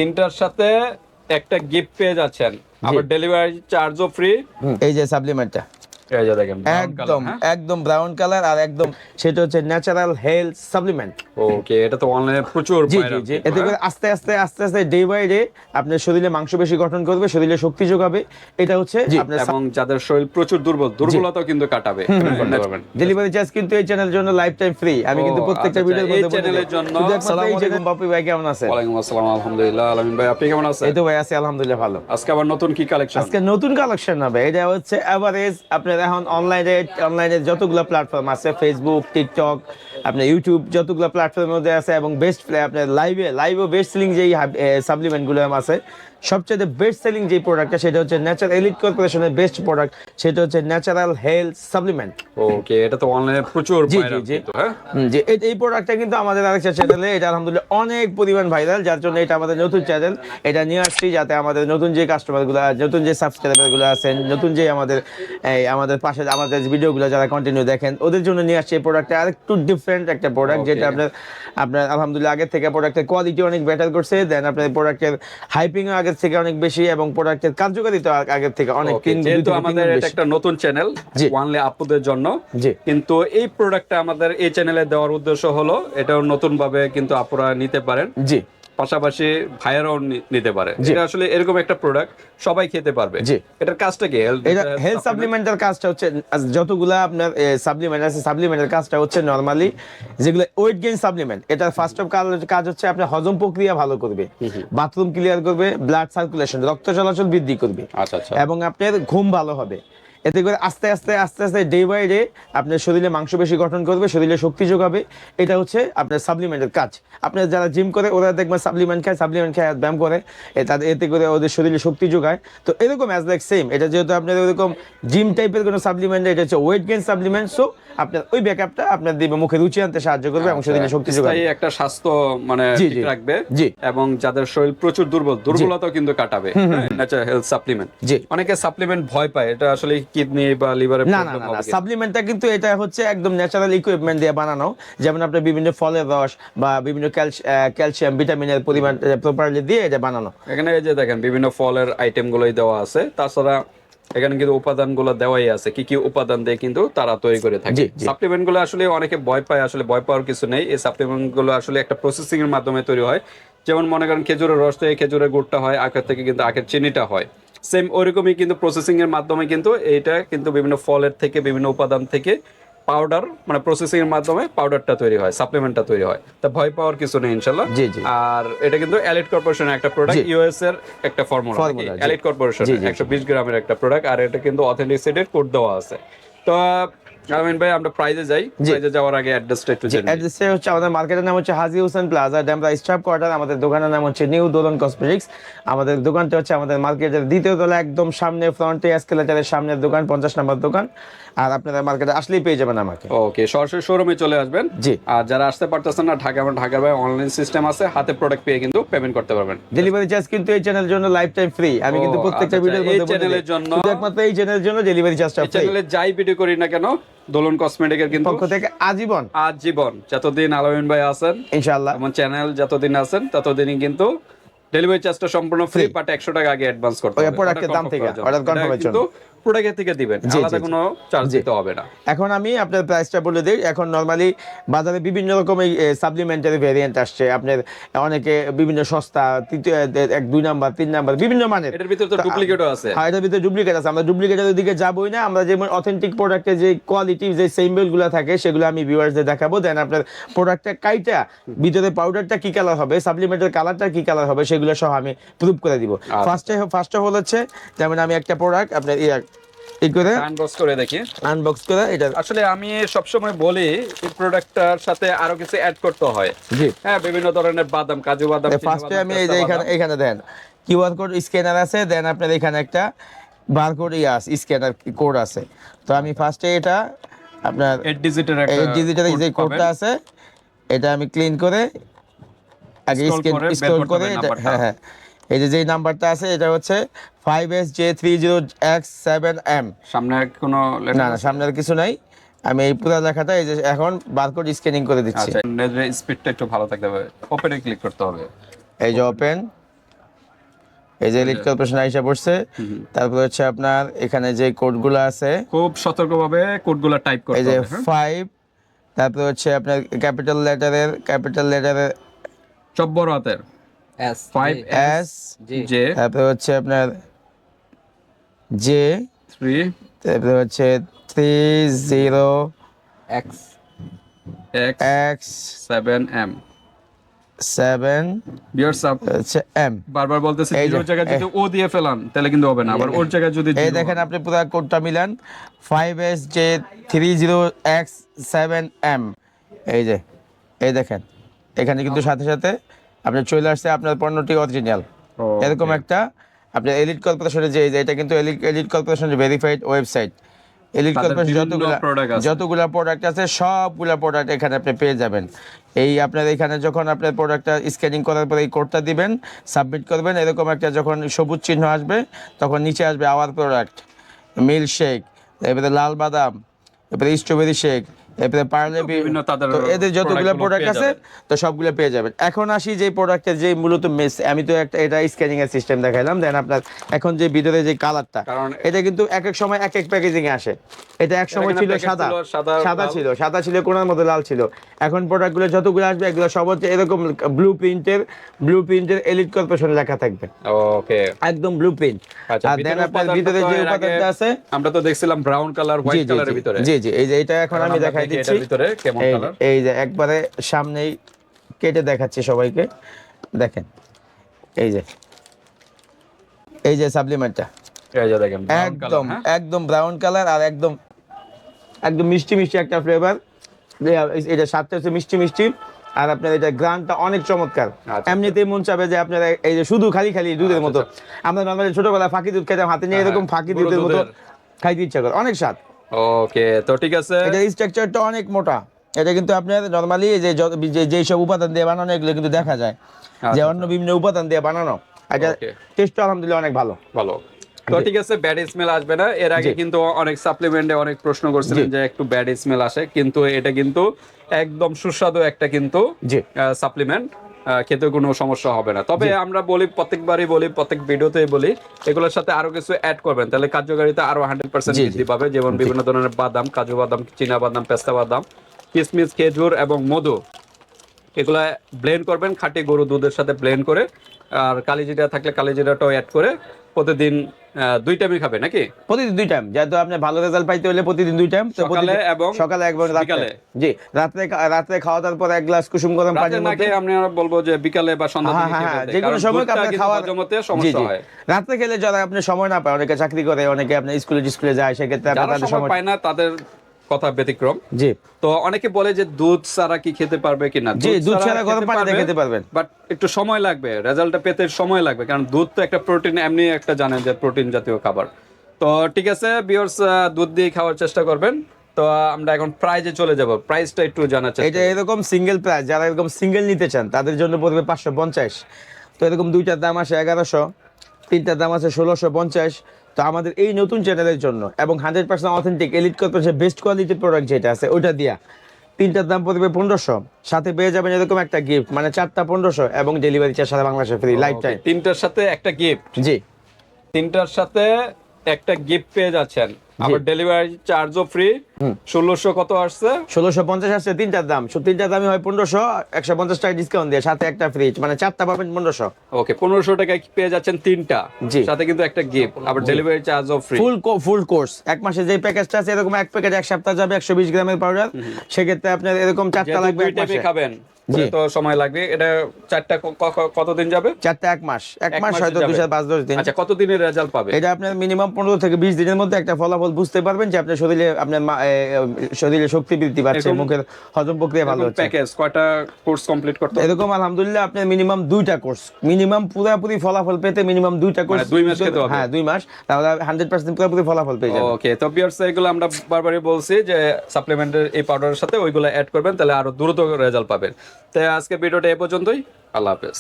তিনটার সাথে একটা গিফট পেয়ে যাচ্ছেন, আবার ডেলিভারি চার্জও ফ্রি। এই যে সাপ্লিমেন্টটা এই যে দেখেন একদম একদম ব্রাউন কালার, আর একদম সেটা হচ্ছে ন্যাচারাল হেলথ সাপ্লিমেন্ট। ওকে, এটা তো অনলাইনে প্রচুর জি জি ভাইরাল। জি, এতে করে আস্তে আস্তে আস্তে আস্তে ডে বাই ডে আপনার শরীরে মাংসপেশি গঠন করবে, শরীরে শক্তি যোগাবে। এটা হচ্ছে আপনার এবং যাদের শরীর প্রচুর দুর্বলতাও কিন্তু কাটাবে করতে পারবেন। ডেলিভারি চার্জ কিন্তু এই চ্যানেলের জন্য লাইফ টাইম ফ্রি। আমি কিন্তু প্রত্যেকটা ভিডিওর মধ্যে এই চ্যানেলের জন্য। আসসালামু আলাইকুম বাপি ভাই, কেমন আছেন? ওয়ালাইকুম আসসালাম, আলহামদুলিল্লাহ। আলামিন ভাই, আপনি কেমন আছেন? এই তো ভাই আছি আলহামদুলিল্লাহ ভালো। আজকে আবার নতুন কি কালেকশন? আজকে নতুন কালেকশন হবে। এটা হচ্ছে এভারেজ আপনার এখন অনলাইনে যতগুলো প্ল্যাটফর্ম আছে, ফেসবুক, টিকটক, আপনার ইউটিউব, যতগুলো প্ল্যাটফর্মের মধ্যে আছে, এবং বেস্ট আপনার লাইভও বেস্ট সেলিং যেই সাপ্লিমেন্টগুলো আছে, সবচেয়ে বেস্ট সেলিং যে প্রোডাক্টটা সেটা হচ্ছে ন্যাচারাল এলিট কর্পোরেশনের বেস্ট প্রোডাক্ট, সেটা হচ্ছে ন্যাচারাল হেলথ সাপ্লিমেন্ট। ওকে, এটা তো অনলাইনে প্রচুর ভাইরাল কিন্তু। হ্যাঁ জি, এই প্রোডাক্টটা কিন্তু আমাদের আরেকটা চ্যানেলে, এটা আলহামদুলিল্লাহ অনেক পরিমাণ ভাইরাল, যার জন্য এটা আমাদের নতুন চ্যানেল। এটা নিয়ে আসছি যাতে আমাদের নতুন যে কাস্টমারগুলো, নতুন যে সাবস্ক্রাইবারগুলো আছেন, নতুন যে আমাদের পাশে আমাদের ভিডিওগুলো যারা কন্টিনিউ দেখেন, ওদের জন্য নিয়ে আসছি এই প্রোডাক্টটা। আরেকটু ডিফারেন্ট একটা প্রোডাক্ট, যেটা আপনার আলহামদুলিল্লাহ আগের থেকে প্রোডাক্টের কোয়ালিটি অনেক বেটার করছে। দেন আপনার প্রোডাক্টের হাইপিংও আগের থেকে অনেক বেশি, এবং প্রোডাক্টের কার্যকারিতা আগের থেকে অনেক। কিন্তু আমাদের এটা একটা নতুন চ্যানেল ওয়ানলি আপুদের জন্য, কিন্তু এই প্রোডাক্টটা আমাদের এই চ্যানেলে দেওয়ার উদ্দেশ্য হলো এটাও নতুন ভাবে কিন্তু আপুরা নিতে পারেন। জি, পাশাপাশি ভাইয়ারাও নিতে পারে। এটা আসলে এরকম একটা প্রোডাক্ট সবাই খেতে পারবে। এটার কাজটা কি? এটা হেলথ সাপ্লিমেন্টের কাজটা হচ্ছে, যতগুলা আপনার সাপ্লিমেন্ট আছে, সাপ্লিমেন্টের কাজটা হচ্ছে নরমালি যেগুলো ওয়েট গেইন সাপ্লিমেন্ট, এটা ফার্স্ট অফ কাজ হচ্ছে আপনার হজম প্রক্রিয়া ভালো করবে, বাথরুম ক্লিয়ার করবে, ব্লাড সার্কুলেশন রক্ত চলাচল বৃদ্ধি করবে, এবং আপনার ঘুম ভালো হবে। এতে করে আস্তে আস্তে আস্তে আস্তে ডে বাই ডে আপনার শরীরে মাংসপেশি গঠন করবে, শরীরে শক্তি যোগাবে। এটা হচ্ছে আপনার সাপ্লিমেন্টের কাজ। আপনার যারা জিম করে ওরা দেখবেন সাপ্লিমেন্ট খায় ব্যায়াম করে, এতে করে ওদের শরীরে শক্তি যোগায়। তো এরকম অ্যাজ লাইক সেম, এটা যেহেতু আপনার ওরকম জিম টাইপের কোনো সাপ্লিমেন্ট, এটা হচ্ছে ওয়েট গেইন সাপ্লিমেন্ট। সো আপনার ওই ব্যাকআপটা আপনার দিবে, মুখে রুচি আনতে সাহায্য করবে এবং শরীরে শক্তি যোগাবে, একটা স্বাস্থ্য মানে ঠিক রাখবে। এবং যাদের শরীর প্রচুর দুর্বলতাও কিন্তু কাটাবে। Natural health supplement. অনেকে সাপ্লিমেন্ট ভয় পায়, এটা আসলে কিডনি বা লিভারের প্রবলেম হবে। না, সাপ্লিমেন্টটা কিন্তু এটা হচ্ছে একদম ন্যাচারাল ইকুইপমেন্ট দিয়ে বানানো। যেমন আপনার বিভিন্ন ফলের রস বা বিভিন্ন ক্যালসিয়াম ভিটামিনের পরিমাণ প্রপারলি দিয়ে এটা বানানো। এখানে এই যে দেখেন বিভিন্ন ফলের আইটেম গুলোই দেওয়া আছে। তাছাড়া এখানে কিন্তু উপাদানগুলো দেওয়াই আছে, কি কি উপাদান দিয়ে কিন্তু তারা তৈরি করে থাকে। সাপ্লিমেন্ট গুলো আসলে অনেকে ভয় পায়, আসলে ভয় পাওয়ার কিছু নেই। এই সাপ্লিমেন্ট গুলো আসলে একটা প্রসেসিং এর মাধ্যমে তৈরি হয়। যেমন মনে করেন খেজুরের রস থেকে খেজুরের গুড়টা হয়, আখের থেকে কিন্তু আখের চিনিটা হয়। সেম ওইরকমই কিন্তু প্রসেসিং এর মাধ্যমে কিন্তু এইটা কিন্তু বিভিন্ন ফলের থেকে বিভিন্ন উপাদান থেকে পাউডার, মানে প্রসেসিং এর মাধ্যমে পাউডারটা তৈরি হয়, সাপ্লিমেন্টটা তৈরি হয়। তা ভয় পাওয়ার কিছু নেই ইনশাআল্লাহ। আর এটা কিন্তু এলিট কর্পোরেশনের একটা প্রোডাক্ট, ইউএস এর একটা ফর্মুলা। এলিট কর্পোরেশন 120 গ্রামের একটা প্রোডাক্ট, আর এটা কিন্তু অথেন্টিসিটির কোড দেওয়া আছে। তো আমিন ভাই, আমরা প্রাইজে যাই। প্রাইজে যাওয়ার আগে অ্যাড্রেসটা একটু জানি। অ্যাড্রেসটা হচ্ছে আমাদের মার্কেটের নাম হচ্ছে Haji Hossain plaza, Demra staff quarter. আমাদের দোকানের নাম হচ্ছে নিউ দোলন কসমেটিক্স। আমাদের দোকানটা হচ্ছে আমাদের মার্কেটের দ্বিতীয় তলা, একদম সামনে, ফ্রন্টে এসকেলেটরের সামনের দোকান, 50 নম্বর দোকান। আর আপনারা মার্কেটে আসলেই পেয়ে যাবেন আমাকে। ওকে, সরাসরি শোরুমে চলে আসবেন। আর যারা আসতে পারতেছেন না ঢাকা, আমার ঢাকার ভাই অনলাইন সিস্টেম আছে, হাতে প্রোডাক্ট পেয়ে কিন্তু পেমেন্ট করতে পারবেন। ডেলিভারি চার্জ কিন্তু এই চ্যানেলের জন্য লাইফ টাইম ফ্রি। আমি কিন্তু প্রত্যেকটা ভিডিওর মধ্যে এই চ্যানেলের জন্য, একমাত্র এই চ্যানেলের জন্য ডেলিভারি চার্জটা ফ্রি। চ্যানেলে যাই ভিডিও করি না কেন, দোলন কসমেটিকের কিন্তু পক্ষ থেকে আজীবন যতদিন আলামিন ভাই আছেন ইনশাআল্লাহ, এবং চ্যানেল যতদিন আছেন ততদিনই কিন্তু ডেলিভারি চার্জটা সম্পূর্ণ ফ্রি, বাট 100 টাকা আগে অ্যাডভান্স করতে হবে প্রোডাক্টের দাম থেকে, অর্ডার কনফার্মের জন্য। প্রোডাক্টের থেকে দিবেন, আলাদা কোনো চার্জ দিতে হবে না। এখন আমি আপনার প্রাইসটা বলে দিই। এখন নরমালি বাজারে বিভিন্ন রকম সাপ্লিমেন্টারি ভেরিয়েন্ট আসছে। আপনার অনেকে বিভিন্ন সস্তা, 1, 2 নাম্বার, 3 নাম্বার, বিভিন্ন মানের। এটার ভিতরে তো ডুপ্লিকেটও আছে। হ্যাঁ, এটার ভিতরে ডুপ্লিকেট আছে। আমরা ডুপ্লিকেটের দিকে যাবই না। আমরা যেমন অথেন্টিক প্রোডাক্টের যে কোয়ালিটি, যে সিম্বলগুলো থাকে, সেগুলো আমি ভিউয়ার্সদের দেখাবো। দেন আপনার প্রোডাক্টটা কাইটা ভিতরে পাউডারটা কি কালার হবে, সাপ্লিমেন্টের কালারটা কি কালার হবে, সেগুলো সহ আমি প্রুভ করে দিব। ফার্স্ট অফ অল হচ্ছে, যেমন আমি একটা প্রোডাক্ট আপনার আনবক্স করে দেখি। আনবক্স করে এটা আসলে আমি সবসময় বলি এই প্রোডাক্টটার সাথে আরো কিছু অ্যাড করতে হয়। হ্যাঁ, বিভিন্ন ধরনের বাদাম, কাজু বাদাম। ফার্স্টে আমি এই যে এখানে দেন কিউআর কোড স্ক্যানার আছে। দেন আপনার এখানে একটা বারকোড স্ক্যানার কোড আছে। তো আমি ফার্স্টে এটা আপনার 8 ডিজিটের যে কোডটা আছে, এটা আমি ক্লিন করে আগে স্ক্রল করে হ্যাঁ, এই যে নাম্বারটা আছে, এটা হচ্ছে 5SJ30X7M। সামনে কোনো না, সামনে আর কিছু নাই। আমি এই পুরো লেখাটা এই যে এখন বারকোড স্ক্যানিং করে দিচ্ছি। আচ্ছা, নেটের স্পিডটা একটু ভালো থাকতে হবে। ওপেনে ক্লিক করতে হবে। এই যে ওপেন, এই যে এলিট কর্পোরেশন আইসা পড়ছে। তারপর হচ্ছে আপনার এখানে যে কোডগুলো আছে খুব সতর্কভাবে কোডগুলো টাইপ এই করতে যে হবে। 5, তারপর হচ্ছে আপনার ক্যাপিটাল লেটারের সব বড় হাতের এস 5S, জে তারপর হচ্ছে আপনার জে, 3 তারপর হচ্ছে 30 এক্স এক্স এক্স 7 এম 7 বিয়ার্স আপ হচ্ছে এম। বারবার বলতেছে এই যে, জিরোর জায়গায় যদি ও দিয়ে ফেলান তাহলে কিন্তু হবে না, আবার ওর জায়গায় যদি এই zero দেখেন হয়। আপনি পুরো কোডটা মিলান 5SJ30X7M। এই দেখেন এখানে কিন্তু সাথে সাথে আপনার চলে আসছে আপনার পণ্যটি অরিজিনাল। Okay. এরকম একটা আপনার এলিট কর্পোরেশনের যে এটা কিন্তু এলিট কর্পোরেশনের ভেরিফাইড ওয়েবসাইট। এলিট তাদের কর্পোরেশন বিভিন্ন product আছে। যতগুলা প্রোডাক্ট আছে সবগুলা প্রোডাক্ট এখানে আপনি পেয়ে যাবেন। এই আপনার এখানে যখন আপনার প্রোডাক্টটা স্ক্যানিং করার পরে এই কোডটা দিবেন, সাবমিট করবেন, এরকম একটা যখন সবুজ চিহ্ন আসবে তখন নিচে আসবে আওয়ার প্রোডাক্ট, মিল্ক শেক, এরপরে লাল বাদাম, এরপরে স্ট্রবেরি শেক, এরপরে পার্লে বিভিন্ন তাদের তো এদের যতগুলো product গুলো প্রোডাক্ট পেয়ে আছে যাবেন। তো সবগুলো পেয়ে যাবেন। এখন আসি যে প্রোডাক্টের যে মূলত মেস, আমি তো একটা এটা স্ক্যানিং এর সিস্টেম দেখাইলাম, দেন আপনার এখন যে ভিতরে যে কালারটা, কারণ এটা কিন্তু এক এক সময় এক এক প্যাকেজিং এ আসে। এটা এক সময় এখানে ছিল package সাদা, ছিল সাদা, লাল। সাদা ছিল কোনার মধ্যে লাল ছিল। এখন প্রোডাক্টগুলো যতগুলো আসবে এগুলো সব হচ্ছে এরকম ব্লু প্রিন্টের এলিট কর্পোরেশন লেখা থাকবে, ওকে একদম ব্লু প্রিন্ট। আচ্ছা আর দেন আপনার ভিতরে যে উপাদানটা আছে আমরা তো দেখছিলাম ব্রাউন কালার জি হোয়াইট জি কালারের ভিতরে। জি জি, এই যে এটা এখন আমি আমরা দেখাই দেখি দিচ্ছি। এটার ভিতরে কেমন এই যে- কালার। এই যে একবারে সামনেই কেটে দেখাচ্ছি সবাইকে, দেখেন এই যে সাপ্লিমেন্টটা এই যে দেখেন brown একদম color, হ্যাঁ? একদম ব্রাউন কালার আর একদম মিষ্টি মিষ্টি একটা ফ্লেভার। এটা স্বাদটা হচ্ছে মিষ্টি মিষ্টি, আর আপনার এটা গ্রানটা অনেক চমৎকার। আচ্ছা। এমনিতেই মন চাবে যে আপনার এই যে শুধু খালি দুধের মতো, আমরা নর্মালি ছোটবেলায় ফাঁকি দুধ খেতাম হাতে নিয়ে, হ্যাঁ, এরকম ফাঁকি গরুর দুধের মতো দুধের। খাইতে ইচ্ছা করে, অনেক স্বাদ। ওকে তো ঠিক আছে। এটার স্ট্রাকচারটা অনেক মোটা। এটা কিন্তু আপনার নর্মালি যে সব উপাদান দিয়ে বানানো এগুলো কিন্তু দেখা যায় যে অন্য বিভিন্ন উপাদান দিয়ে বানানো। এটা Okay. টেস্টটা আলহামদুলিল্লাহ অনেক ভালো। ভালো তো ঠিক আছে, ব্যাড স্মেল আসবে না। এর আগে জি। কিন্তু অনেক সাপ্লিমেন্টে অনেক প্রশ্ন করছিলেন জি। যে একটু ব্যাড স্মেল আসে, কিন্তু এটা কিন্তু একদম সুস্বাদু একটা কিন্তু জি। সাপ্লিমেন্ট, খেতে কোনো সমস্যা হবে না। তবে আমরা বলি, প্রত্যেকবারই বলি, প্রত্যেক ভিডিওতেই বলি, এগুলোর সাথে আরো কিছু অ্যাড করবেন, তাহলে কার্যকারিতা আরো 100% জি, জি। বৃদ্ধি পাবে। যেমন বিভিন্ন ধরনের বাদাম, কাজু বাদাম, চীনা বাদাম, পেস্তা বাদাম, কিশমিশ, খেজুর এবং মধু, এগুলা ব্লেন্ড করবেন খাঁটি গরু দুধের সাথে ব্লেন্ড করে। আর কালিজিরা থাকলে কালিজিরাটাও অ্যাড করে প্রতিদিন 2 টাইমই খাবে নাকি? প্রতিদিন 2 টাইম, যেহেতু আপনি ভালো রেজাল্ট পাইতে হলে প্রতিদিন 2 টাইম, তো সকালে এবং সকালে একবার রাতে। বিকালে। জি, রাত্রে খাওয়া দাওয়ার পর এক গ্লাস কুসুম গরম রাতে পানির না মধ্যে। খেয়ে আমরা বলবো যে বিকালে বা সন্ধ্যা হ্যাঁ দিকে হ্যাঁ খেয়ে হ্যাঁ, ফেলতে। যে কোনো কারণ সময় দুধটা আপনার কিন্তু খাওয়ার হজমতে জি সমস্যা জি, হয়। রাত্রে খেলে যারা আপনি সময় না পায়, অনেকে চাকরি করে, অনেকে আপনার স্কুলে যায়, সেক্ষেত্রে যারা তাদের সময় পায় না তাদের কথা ব্যতিক্রম। জি তো অনেকে বলে যে দুধ ছাড়া কি খেতে পারবে কিনা? জি, দুধ ছাড়া গরম পানি দিয়ে খেতে পারবেন। বাট একটু সময় লাগবে, রেজাল্টটা পেতে সময় লাগবে, কারণ দুধ তো একটা প্রোটিন, এমনি একটা জানেন যে প্রোটিন জাতীয় খাবার। তো ঠিক আছে ভিউয়ার্স, দুধ দিয়ে খাওয়ার চেষ্টা করবেন। তো আমরা এখন প্রাইজে চলে যাব, প্রাইসটা একটু জানার চেষ্টা এটা এরকম সিঙ্গেল প্রাইস, যারা এরকম সিঙ্গেল নিতে চান তাদের জন্য পড়বে 550। তো এরকম দুইটার দাম আসে 1100, তিনটার দাম আছে 1650। তো আমাদের এই নতুন চ্যানেলের জন্য এবং 100% অথেন্টিক এলিট কর্পোরেশনের বেস্ট কোয়ালিটির প্রোডাক্ট যেটা আছে ওইটা দিয়া তিনটার দাম পড়বে 1500, সাথে পেয়ে যাবেন এরকম একটা গিফট, মানে 4টা 1500 এবং ডেলিভারি চার্জ সারা বাংলাদেশে ফ্রি লাইফ টাইম। তিনটার সাথে একটা গিফট, জি তিনটার সাথে একটা গিফট পেয়ে যাচ্ছেন, আবার ডেলিভারি চার্জও ফ্রি। 1600 কত আসছে? 1650 আসছে তিনটার দাম, তিনটার দামই হয় 1500, 150 টাকা ডিসকাউন্ট দিয়ে সাথে একটা ফ্রি, মানে 4টা পাবেন 1500। ওকে 1500 টাকায় পেয়ে যাচ্ছেন তিনটা, জি। সাথে কিন্তু একটা গিফট, আবার ডেলিভারি চার্জও ফ্রি। ফুল কোর্স এক মাসে যে প্যাকেজটা আছে, এরকম এক প্যাকেট এক সপ্তাহ যাবে 120 গ্রামের পাউডার, সেক্ষেত্রে আপনার এরকম 4টা লাগবে এক মাসে। খাবেন জি। তো সময় লাগবে। এটা 4টা কতদিন যাবে? 4টা এক মাস, এক মাস মাসে হয়তো যাবে। 2-5-10 দিন। আচ্ছা, কতদিনের রেজাল্ট পাবে? এটা আপনার মিনিমাম 15 থেকে 20 দিনের মধ্যে একটা ফলাফল বুঝতে পারবেন যে আপনার শরীরে শক্তি বৃদ্ধি পাচ্ছে, এরকম- মুখের হজম প্রক্রিয়া ভালো হচ্ছে। প্যাকেজ কয়টা কোর্স কমপ্লিট করতে হবে? এরকম আলহামদুলিল্লাহ আপনার মিনিমাম 2টা কোর্স, মিনিমাম পুরোপুরি ফলাফল পেতে মিনিমাম 2টা কোর্স, মানে 2 মাস খেতে হবে? হ্যাঁ 2 মাস, তাহলে 100% পুরোপুরি ফলাফল পেয়ে যাবেন। ওকে তো ভিউয়ার্স, এগুলো আমরা বারবারই বলছি যে সাপ্লিমেন্টের এই পাউডারের সাথে ওইগুলো অ্যাড করবেন, তাহলে আরো দ্রুত রেজাল্ট পাবেন। তাই আজকে ভিডিওটা এই পর্যন্তই। আল্লাহ হাফেজ।